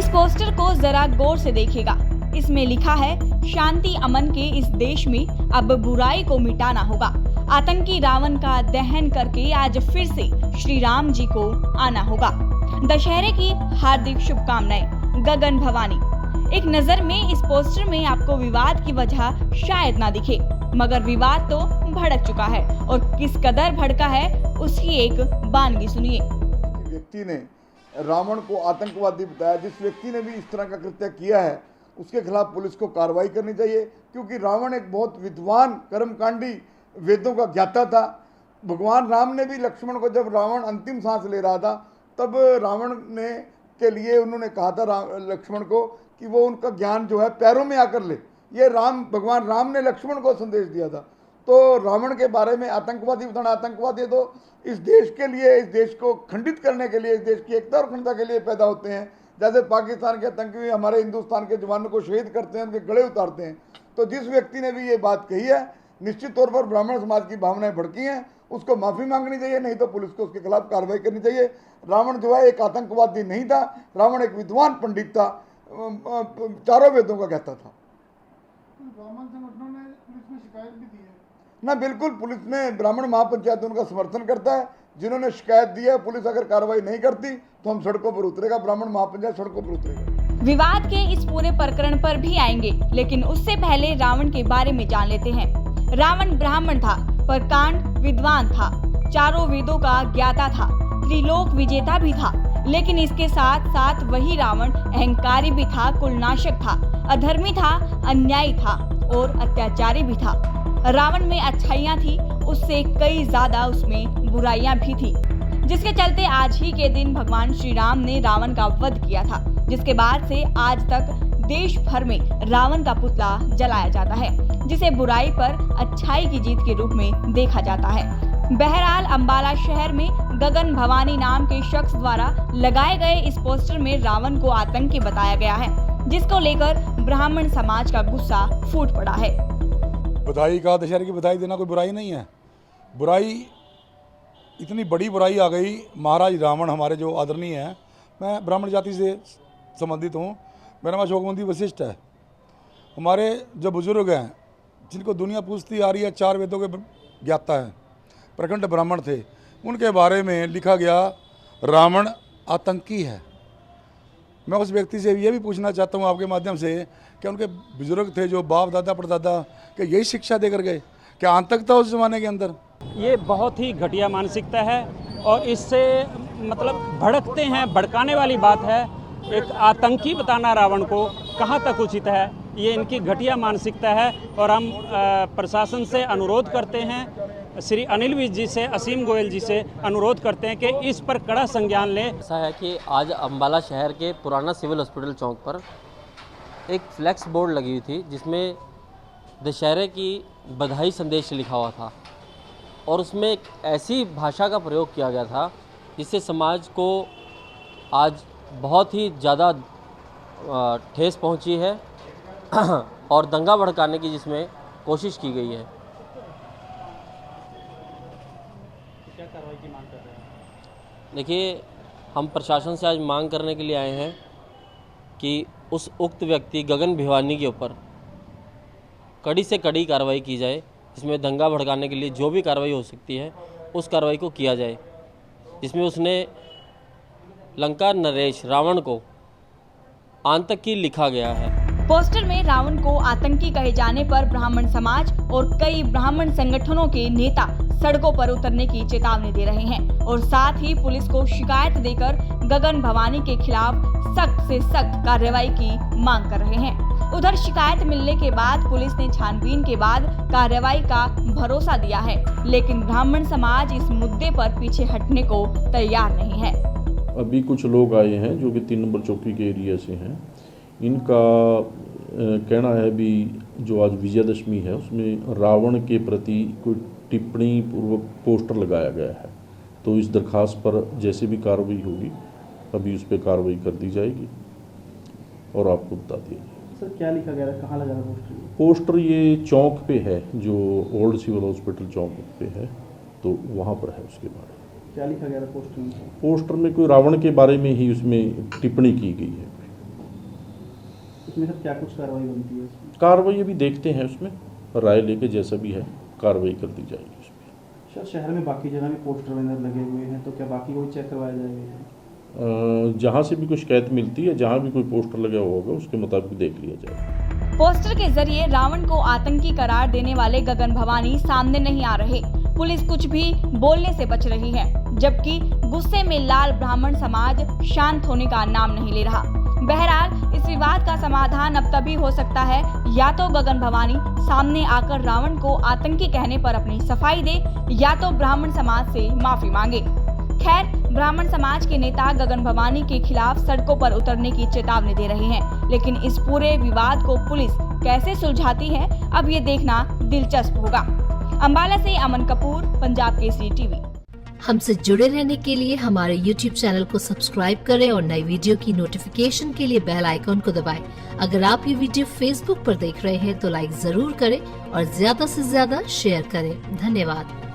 इस पोस्टर को जरा गौर से देखिएगा। इसमें लिखा है, शांति अमन के इस देश में अब बुराई को मिटाना होगा। आतंकी रावण का दहन करके आज फिर से श्री राम जी को आना होगा। दशहरे की हार्दिक शुभकामनाएं। गगन भवानी। एक नजर में इस पोस्टर में आपको विवाद की वजह शायद ना दिखे, मगर विवाद तो भड़क चुका है और किस कदर भड़का है उसकी एक बानगी सुनिए। व्यक्ति ने रावण को आतंकवादी बताया, जिस व्यक्ति ने भी इस तरह का कृत्य किया है उसके खिलाफ पुलिस को कार्रवाई करनी चाहिए, क्योंकि रावण एक बहुत विद्वान कर्मकांडी वेदों का ज्ञाता था। भगवान राम ने भी लक्ष्मण को, जब रावण अंतिम सांस ले रहा था, तब रावण ने के लिए उन्होंने कहा था लक्ष्मण को कि वो उनका ज्ञान जो है पैरों में आकर ले। ये भगवान राम ने लक्ष्मण को संदेश दिया था। तो रावण के बारे में आतंकवादी बताना, आतंकवादी तो इस देश के लिए, इस देश को खंडित करने के लिए, इस देश की एकता और अखंडता के लिए पैदा होते हैं। जैसे पाकिस्तान के आतंकी हमारे हिंदुस्तान के जवानों को शहीद करते हैं, उनके गले उतारते हैं। तो जिस व्यक्ति ने भी ये बात कही है, निश्चित तौर पर ब्राह्मण समाज की भावनाएं भड़की हैं, उसको माफ़ी मांगनी चाहिए, नहीं तो पुलिस को उसके खिलाफ कार्रवाई करनी चाहिए। रावण जो है एक आतंकवादी नहीं था, रावण एक विद्वान पंडित था, चारों वेदों का कहता था। ब्राह्मण संगठनों ने पुलिस में शिकायत भी दी है ना, बिल्कुल पुलिस ने, ब्राह्मण महापंचायत उनका समर्थन करता है। जिन्होंने शिकायत दी है, पुलिस अगर कार्रवाई नहीं करती तो हम सड़कों पर उतरेगा, ब्राह्मण महापंचायत सड़कों पर उतरेगा। विवाद के इस पूरे प्रकरण पर भी आएंगे, लेकिन उससे पहले रावण के बारे में जान लेते हैं। रावण ब्राह्मण था, पर कांड विद्वान था, चारों वेदों का ज्ञाता था, त्रिलोक विजेता भी था। लेकिन इसके साथ साथ वही रावण अहंकारी भी था, कुलनाशक था, अधर्मी था, अन्यायी था और अत्याचारी भी था। रावण में अच्छाइयाँ थी, उससे कई ज्यादा उसमें बुराइयां भी थी, जिसके चलते आज ही के दिन भगवान श्री राम ने रावण का वध किया था, जिसके बाद से आज तक देश भर में रावण का पुतला जलाया जाता है, जिसे बुराई पर अच्छाई की जीत के रूप में देखा जाता है। बहरहाल अंबाला शहर में गगन भवानी नाम के शख्स द्वारा लगाए गए इस पोस्टर में रावण को आतंकी बताया गया है, जिसको लेकर ब्राह्मण समाज का गुस्सा फूट पड़ा है। बधाई का, दशहरे की बधाई देना कोई बुराई नहीं है। बुराई, इतनी बड़ी बुराई आ गई। महाराज रावण हमारे जो आदरणीय हैं, मैं ब्राह्मण जाति से संबंधित हूँ, मेरा नाम अशोकमंदी वशिष्ठ है। हमारे जो बुजुर्ग हैं, जिनको दुनिया पूछती आ रही है, चार वेदों के ज्ञाता हैं, प्रखंड ब्राह्मण थे, उनके बारे में लिखा गया रावण आतंकी है। मैं उस व्यक्ति से ये भी पूछना चाहता हूँ आपके माध्यम से, कि उनके बुजुर्ग थे जो बाप दादा परदादा, कि यही शिक्षा देकर गए? क्या आतंक था उस जमाने के अंदर? ये बहुत ही घटिया मानसिकता है और इससे मतलब भड़कते हैं, भड़काने वाली बात है। एक आतंकी बताना रावण को कहाँ तक उचित है? ये इनकी घटिया मानसिकता है और हम प्रशासन से अनुरोध करते हैं, श्री अनिल विज जी से, असीम गोयल जी से अनुरोध करते हैं कि इस पर कड़ा संज्ञान लें। ऐसा है कि आज अम्बाला शहर के पुराना सिविल हॉस्पिटल चौक पर एक फ्लैक्स बोर्ड लगी हुई थी, जिसमें दशहरे की बधाई संदेश लिखा हुआ था और उसमें एक ऐसी भाषा का प्रयोग किया गया था जिससे समाज को आज बहुत ही ज़्यादा ठेस पहुंची है और दंगा भड़काने की जिसमें कोशिश की गई है। क्या कार्रवाई की मांग कर रहे हैं? देखिए, हम प्रशासन से आज मांग करने के लिए आए हैं कि उस उक्त व्यक्ति गगन भिवानी के ऊपर कड़ी से कड़ी कार्रवाई की जाए, जिसमें दंगा भड़काने के लिए जो भी कार्रवाई हो सकती है उस कार्रवाई को किया जाए, जिसमें उसने लंका नरेश रावण को आतंकी लिखा गया है। पोस्टर में रावण को आतंकी कहे जाने पर ब्राह्मण समाज और कई ब्राह्मण संगठनों के नेता सड़कों पर उतरने की चेतावनी दे रहे हैं और साथ ही पुलिस को शिकायत देकर गगन भवानी के खिलाफ सख्त से सख्त कार्रवाई की मांग कर रहे हैं। उधर शिकायत मिलने के बाद पुलिस ने छानबीन के बाद कार्रवाई का भरोसा दिया है, लेकिन ब्राह्मण समाज इस मुद्दे पर पीछे हटने को तैयार नहीं है। अभी कुछ लोग आए हैं जो कि 3 नंबर चौकी के एरिया से हैं। इनका कहना है भी जो आज विजयदशमी है उसमें रावण के प्रति कोई टिप्पणी पूर्वक पोस्टर लगाया गया है, तो इस दरखास्त पर जैसे भी कार्रवाई होगी अभी उस पर कार्रवाई कर दी जाएगी और आपको बता दिया जाएगा। सर, क्या लिखा गया है, कहाँ लगा है पोस्टर? पोस्टर ये चौक पे है, जो ओल्ड सिविल हॉस्पिटल चौक पे है, तो वहाँ पर है। उसके बारे में क्या लिखा गया है पोस्टर में? पोस्टर में कोई रावण के बारे में ही उसमें टिप्पणी की गई है। उसमें सर क्या कुछ कार्रवाई बनती है उसमें? कार्रवाई अभी देखते हैं, उसमें राय लेके जैसा भी है कार्रवाई कर दी जाएगी उसमें। सर शहर में बाकी जगह भी पोस्टर बैनर लगे हुए हैं, तो क्या बाकी को भी चेक करवाया जाएगा? जहाँ से भी कोई शिकायत मिलती है, जहाँ भी कोई पोस्टर लगा हुआ होगा उसके मुताबिक देख लिया जाएगा। पोस्टर के जरिए रावण को आतंकी करार देने वाले गगन भवानी सामने नहीं आ रहे। पुलिस कुछ भी बोलने से बच रही है, जबकि गुस्से में लाल ब्राह्मण समाज शांत होने का नाम नहीं ले रहा। बहरहाल इस विवाद का समाधान अब तभी हो सकता है या तो गगन भवानी सामने आकर रावण को आतंकी कहने पर अपनी सफाई दे, या तो ब्राह्मण समाज से माफी मांगे। खैर, ब्राह्मण समाज के नेता गगन भवानी के खिलाफ सड़कों पर उतरने की चेतावनी दे रहे हैं, लेकिन इस पूरे विवाद को पुलिस कैसे सुलझाती है, अब ये देखना दिलचस्प होगा। अंबाला से अमन कपूर, पंजाब केसरी टीवी। हमसे जुड़े रहने के लिए हमारे YouTube चैनल को सब्सक्राइब करें और नई वीडियो की नोटिफिकेशन के लिए बेल आइकॉन को दबाएं। अगर आप ये वीडियो Facebook पर देख रहे हैं तो लाइक जरूर करें और ज्यादा से ज्यादा शेयर करें। धन्यवाद।